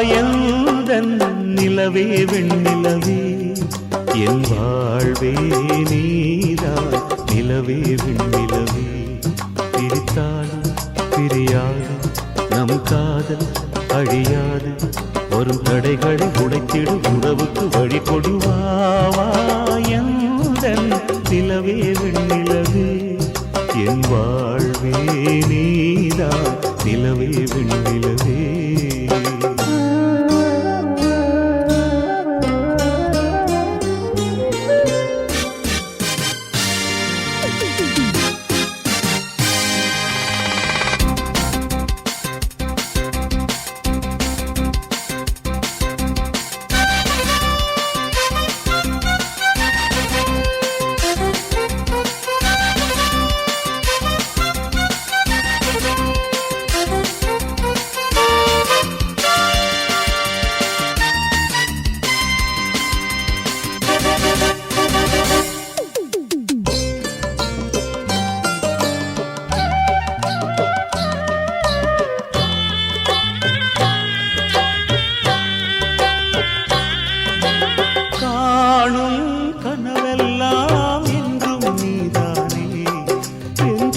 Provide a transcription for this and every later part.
எந்தன் நிலவே வெண்ணிலவே என் வாழ்வே நீதான் நிலவே வெண்ணிலவே பிரித்தாலும் பிரியாது நம் காதல் அழியாது வரும் தடைகளை உடைத்திடும் உறவுக்கு வழி கொடுவாவா எந்தன் நிலவே வெண்ணிலவே என் வாழ்வே நீதான் நிலவே வெண்ணிலவே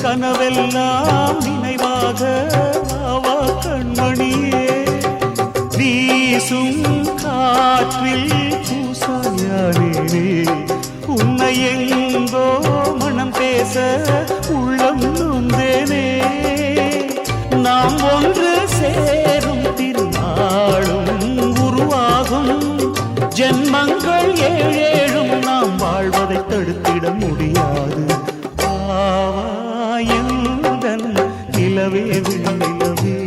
கனவெல்லாம் நினைவாக அவா கண்மணியே வீசும் காற்றில் பூசாயானே உன்னை எங்கோ மனம் பேச உள்ளம் நொந்தேனே நாம் ஒன்று சேரும் திருநாளும் உருவாகும் ஜென்மங்கள் ஏழேழும் நாம் வாழ்வதை தடுத்திட முடியாது நிலவே வெண்ணிலவே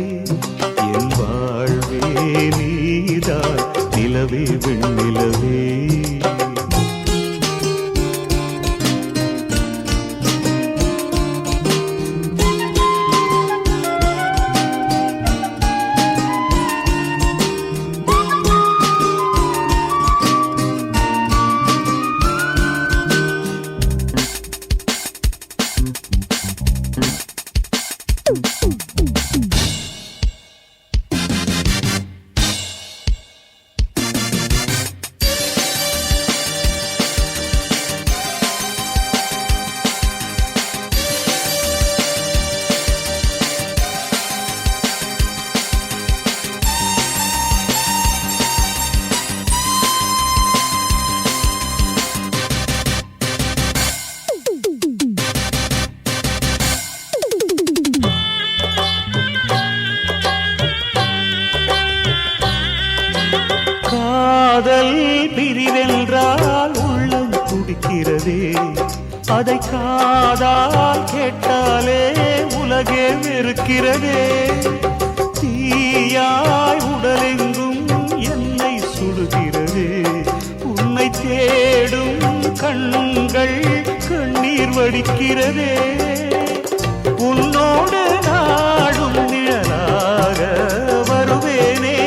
என் வாழ்வே நீதான் நிலவே வெண்ணிலவே காதல் பிரிவென்றால் உள்ளம் துடிக்கிறதே அதை காதால் கேட்டாலே உலகே வெறுக்கிறதே தீயாய் உடலெங்கும் என்னை சுடுகிறதே உன்னை தேடும் கண்கள் கண்ணீர் வடிக்கிறதே உன்னோடு நாடும் நிழலாக வருவேனே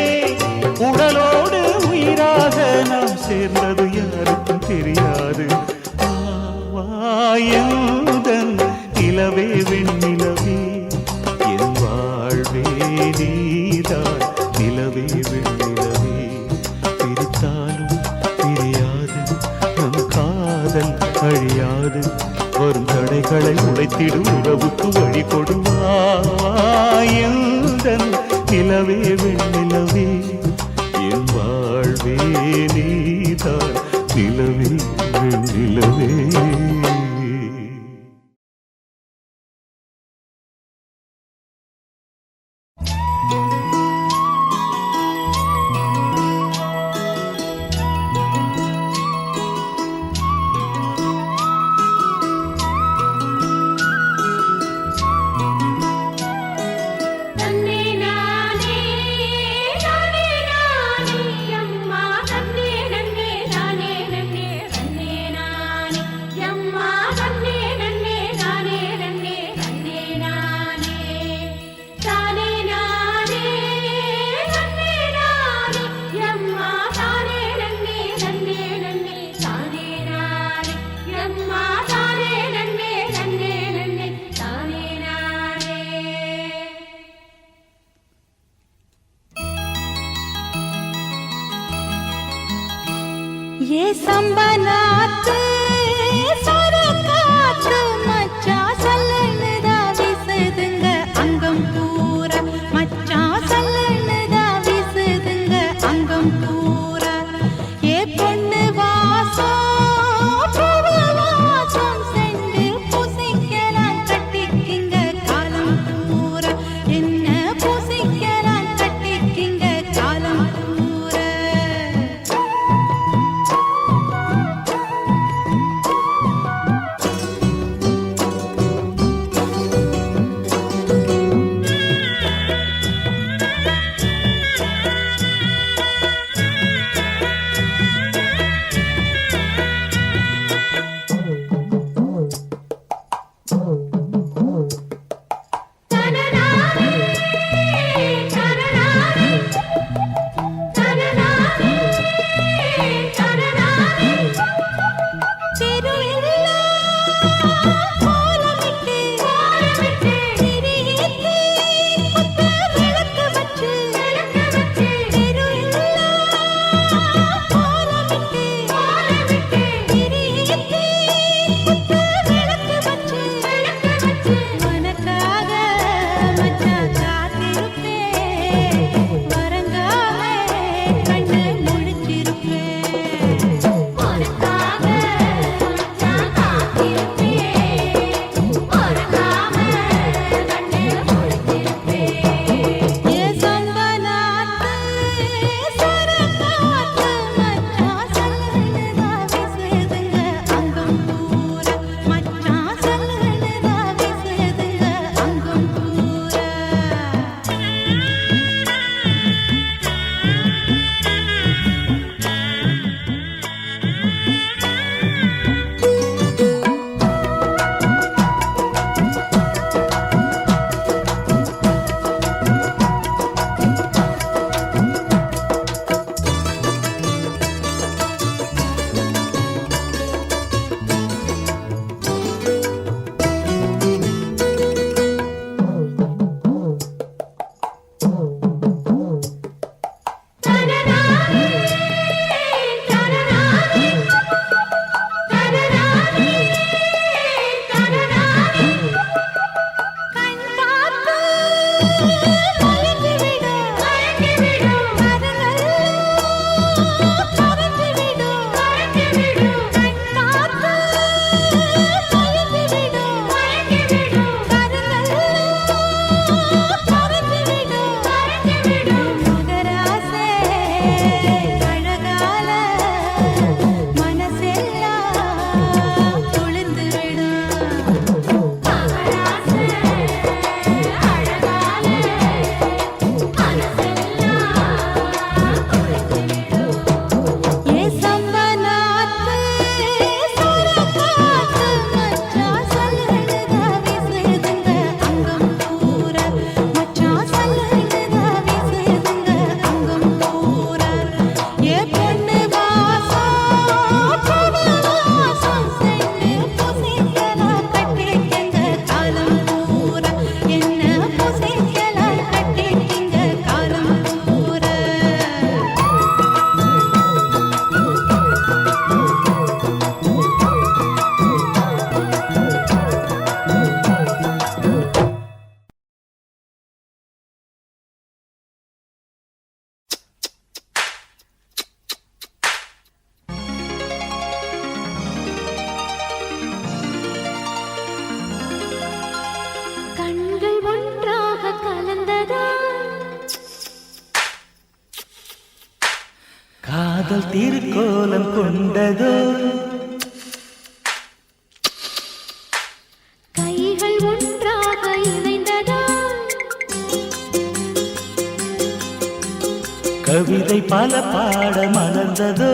உடலோடு உயிராக நாம் சேர்ந்தது யாருக்கும் தெரியாது வாயுதன் நிலவே வெண்ணிலவே என் வாழ்வே நீதான் நிலவே வெண்ணிலவே பிரித்தாலும் பிரியாது நம் காதல் அழியாது வரும் தடைகளை உடைத்திடும் உறவுக்கு வழி கொடுவாயுதன் நிலவே வெண்ணிலவே என் வாழ்வே நீதான் நிலவே வெண்ணிலவே Ma ஏ சம்பனாத்து சரகாத்து மச்சா சல்லனுதா வீசுதுங்க அங்கம் பூரா மச்சா சல்லனுதா வீசுதுங்க அங்கம் பூரா ஏ பொண்ணு வாசம் பூவு வாசம் சென்று பூசிக்கலாம் கட்டிக்கிங்க காலம் பூரா என்ன பூசிக்கலாம் கட்டிக்கிங்க காலம் பூரா காதல் திருக்கோலம் கொண்டதோ கைகள் ஒன்றாக இணைந்ததோ கவிதை பல பாட மலர்ந்ததோ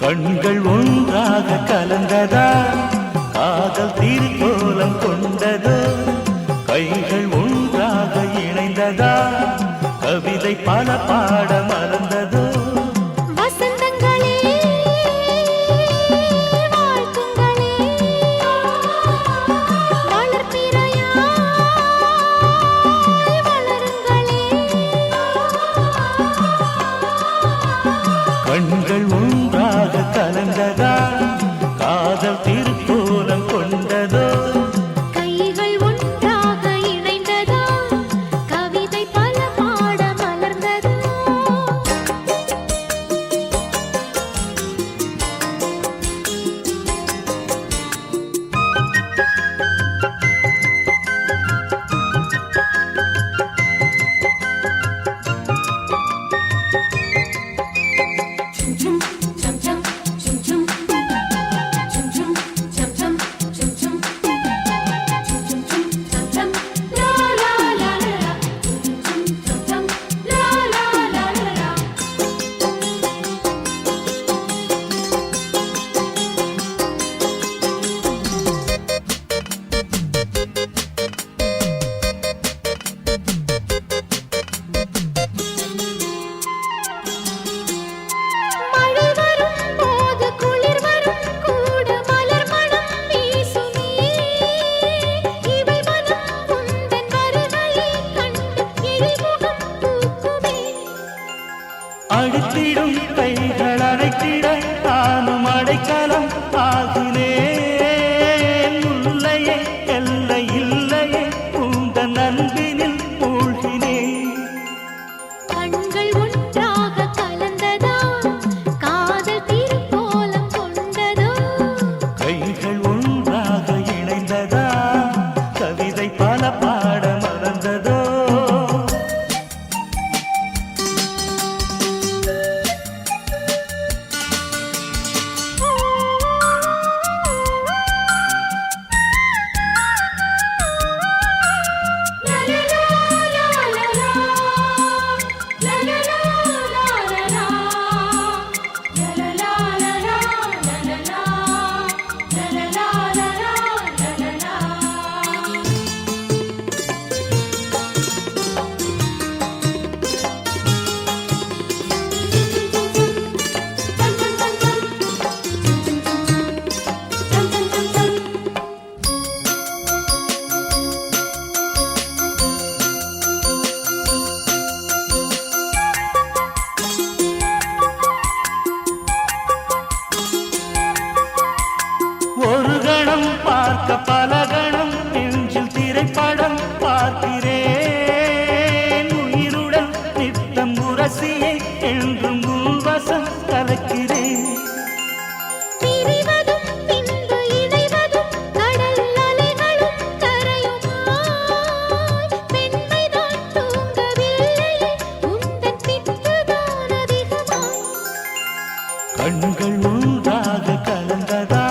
கண்கள் ஒன்றாக கலந்ததா காதல் திருக்கோலம் கொண்டதோ கைகள் ஒன்றாக இணைந்ததா கவிதை பல பாட மலர்ந்ததோ பேச்சில் முகம் பூக்குமே. அடித்திடும் கைகள் அடைத்திட நானும் அடைக்கலம் ஆகினேன். முல்லையே எல்லை இல்லையே உந்தன் அன்பினில் மூழ்கினேன். கண்கள் ஒன்றாக கலந்ததா, காதல் திருக்கோலம் கொண்டதோ. கைகள் ஒன்றாக இணைந்ததா, கவிதை பல பாட மறந்ததோ. ஒரு கணம் பார்க்க பல கணம் நெஞ்சில் திரைப்படம் பார்க்கிறேன். உயிருடன் நித்தம் உரசியை என்றும் உள்வசம் கலக்கிறேன். பிரிவதும் பின்பு இணைவதும் கடல் அலைகளும் கரையுமாய். பெண்மைதான் தூங்கவில்லையே, உந்தன் பித்துதான் அதிகமாய். கண்கள் ஒன்றாக கலந்ததா,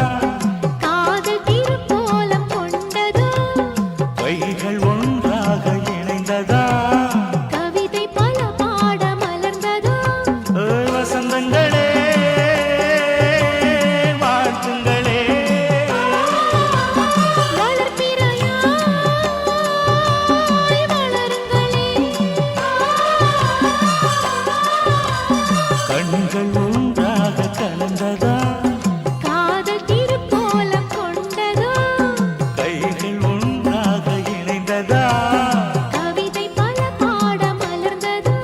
காதல் திருக்கோலம் கொண்டதோ. கைகள் ஒன்றாக இணைந்ததா, கவிதை பல பாட மலர்ந்ததோ. வசந்தங்களே வாழ்த்துங்களே. வளர்பிறையாய் வளருங்களே. கண்கள் ஒன்றாக கலந்ததா, காதல் திருக்கோலம் கொண்டதோ. கைகள் ஒன்றாக இணைந்ததா. கவிதை பல பாட மலர்ந்ததோ.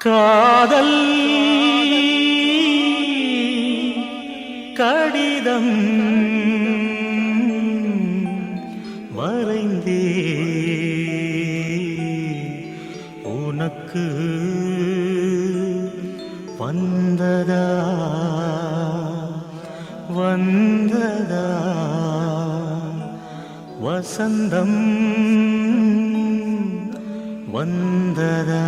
காதல் கடிதம் வரைந்தே உனக்கு வந்ததா வந்ததா வசந்தம் வந்ததா.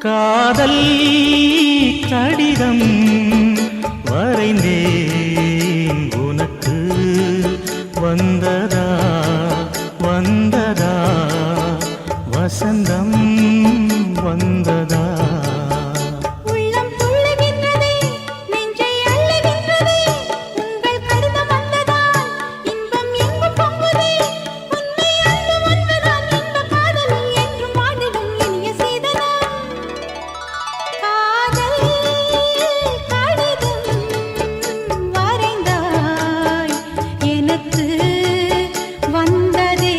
காதல் கடிதம் வரைந்தேன் உனக்கு வந்ததா வந்ததா வசந்தம் வந்ததா. உள்ளம் துள்ளுகின்றதே, நெஞ்சை அள்ளுகின்றதே, உங்கள் கடிதம் வந்ததால் இன்பம் எங்கும் பொங்குதே. உன்னை அன்பு ஒன்றுதான் இன்ப காதலில் என்றும் வாழ்ந்திடும் இனிய சீதனம். காதல் கடிதம் வரைந்தாய் எனக்கு வந்ததே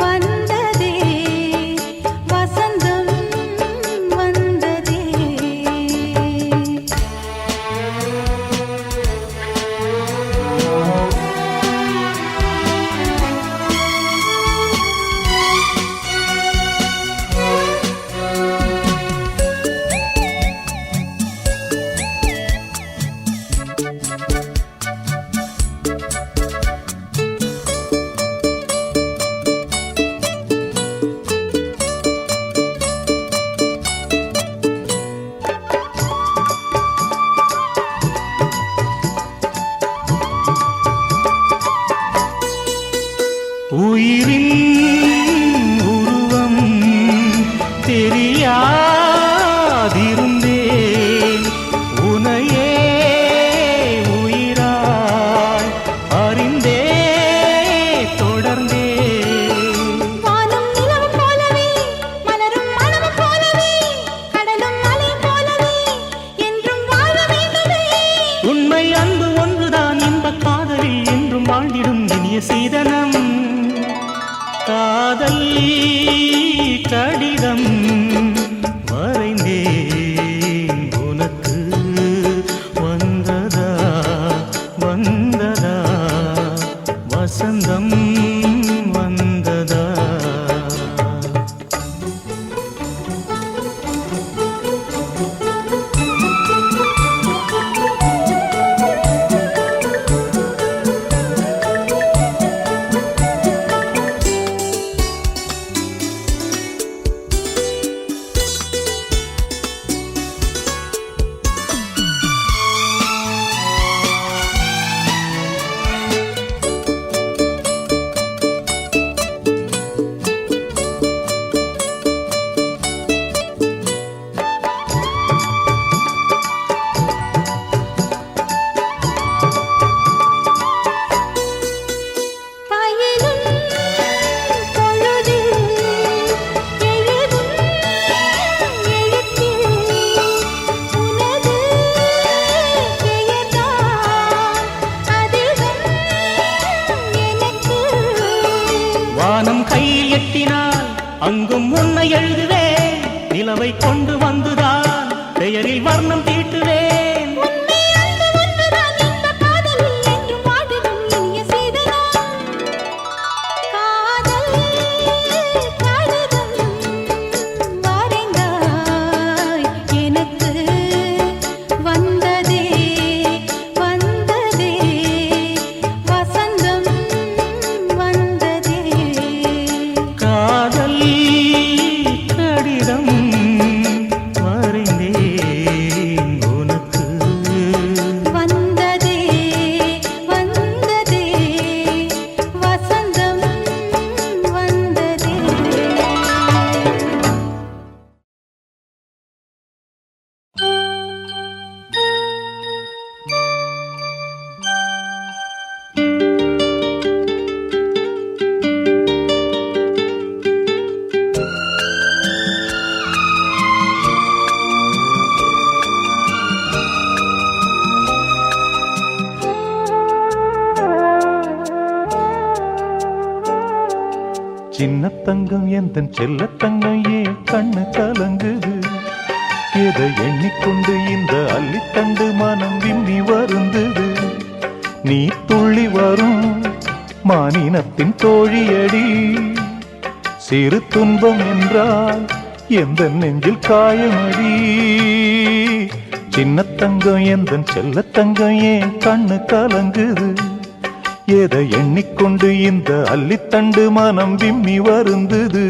வந்ததே தெரியாதிருந்தேன் உனையே உயிராய் அறிந்தே தொடர்ந்தே வானம் நிலவு போலவே மலரும் மனம் போலவே கடலும் மலை போலவே என்றும் வாழ வேண்டுமே உண்மை அன்பு ஒன்றுதான் இன்பக் காதலில் என்றும் வாழ்ந்திடும் இனிய சீதனம் காதல் கடிதம் வரைந்தேன் உனக்கு வந்ததா வந்ததா வசந்தம் வந்ததா பயிலும் பொழுதில் எழுதும் எழுத்தில் உனது பெயர்தான் அதிகம் எனக்கு வானம் கையில் எட்டினால் அங்கும் உன்னை எழுதுவேன் நிலவை கொண்டு வந்துதான் பெயரில் வர்ணம் தீட்டுவேன் உண்மை அன்பு ஒன்றுதான் இந்த காதலில் என்றும் வாழும் இனிய சீதனம் காதல் கடிதம் வரைந்தாய் எனக்கு வந்ததே வந்ததே வசந்தம் வந்ததே காதல் கடிதம் வரைந்தேன் உனக்கு வந்ததே வந்ததே வசந்தம் வந்ததே சின்ன தங்கம் எந்தன் செல்ல தங்கம் ஏன் கண்ணு கலங்குது எதை எண்ணிக்கொண்டு இந்த அள்ளித்தண்டு மனம் விம்மி வருந்தது நீ துள்ளி வரும் மானினத்தின் தோழியடி சிறு துன்பம் என்றால் எந்த நெஞ்சில் காயமடி சின்ன தங்கம் எந்தன் செல்ல தங்கம் ஏன் கண்ணு கலங்குது எதை எண்ணிக்கொண்டு இந்த அள்ளித்தண்டு மனம் விம்மி வருந்தது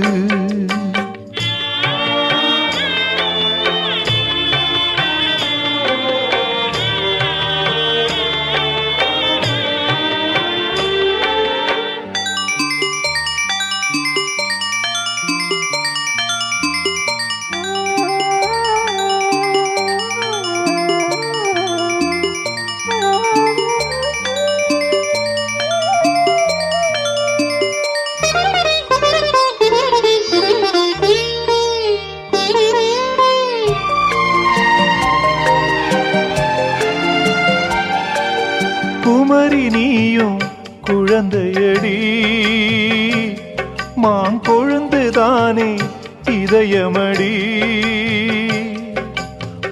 குமரி நீயும் குழந்தையடி மாங்கொழுந்துதானே இதயமடி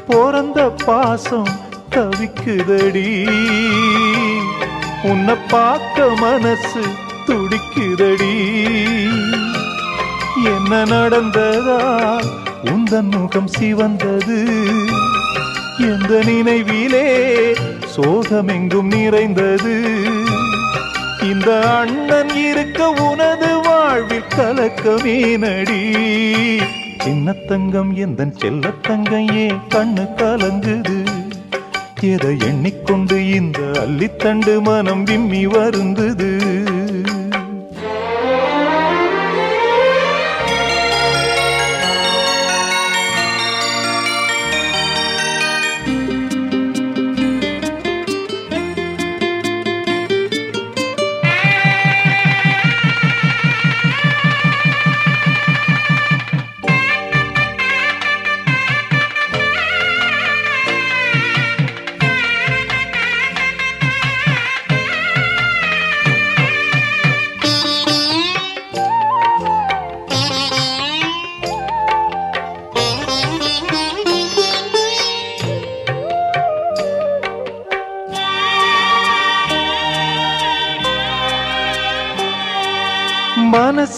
பிறந்த பாசம் தவிக்குதடி உன்னை பார்க்க மனசு துடிக்குதடி என்ன நடந்ததா உந்தன் முகம் சிவந்தது எந்த நினைவிலே சோகமெங்கும் நிறைந்தது இந்த அண்ணன் இருக்க உனது வாழ்வில் கலக்கமே நடி சின்ன தங்கம் எந்தன் செல்ல தங்கம் ஏன் கண்ணு கலங்குது எதை எண்ணிக்கொண்டு இந்த அள்ளித்தண்டு மனம் விம்மி வருந்தது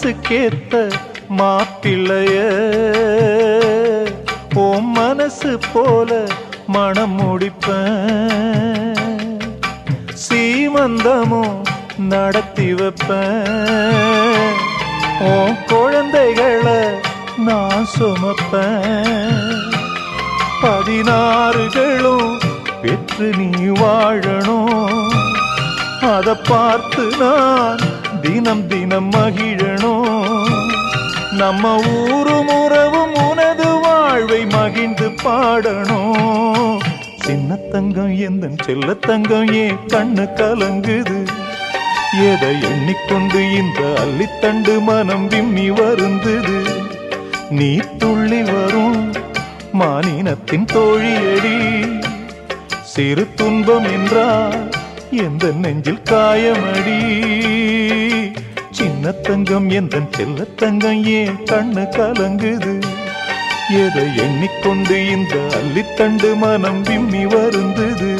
மனசுக்கேத்த மாப்பிள்ளைய உன் மனசு போல மனம் முடிப்பேன், சீமந்தமும் நடத்தி வைப்பேன், உன் குழந்தைகளை நான் சுமப்பேன், 16களும் பெற்று நீ வாழணும், அதை பார்த்து நான் தினம் தினம் மகிழணும், நம்ம ஊரும் உறவும் உனது வாழ்வை மகிழ்ந்து பாடணும். சின்ன தங்கம் எந்தன் செல்ல தங்கம் ஏன் கண்ணு கலங்குது, எதை எண்ணிக்கொண்டு இந்த அள்ளித்தண்டு மனம் விம்மி வருந்தது, நீ துள்ளி வரும் மானினத்தின் தோழியடி, சிறு துன்பம் என்றால் எந்த நெஞ்சில் காயமடி, சின்ன தங்கம் எந்தன் செல்ல தங்கம் ஏன் கண்ணு கலங்குது, எதை எண்ணிக்கொண்டு இந்த அள்ளித்தண்டு மனம் விம்மி வருந்தது.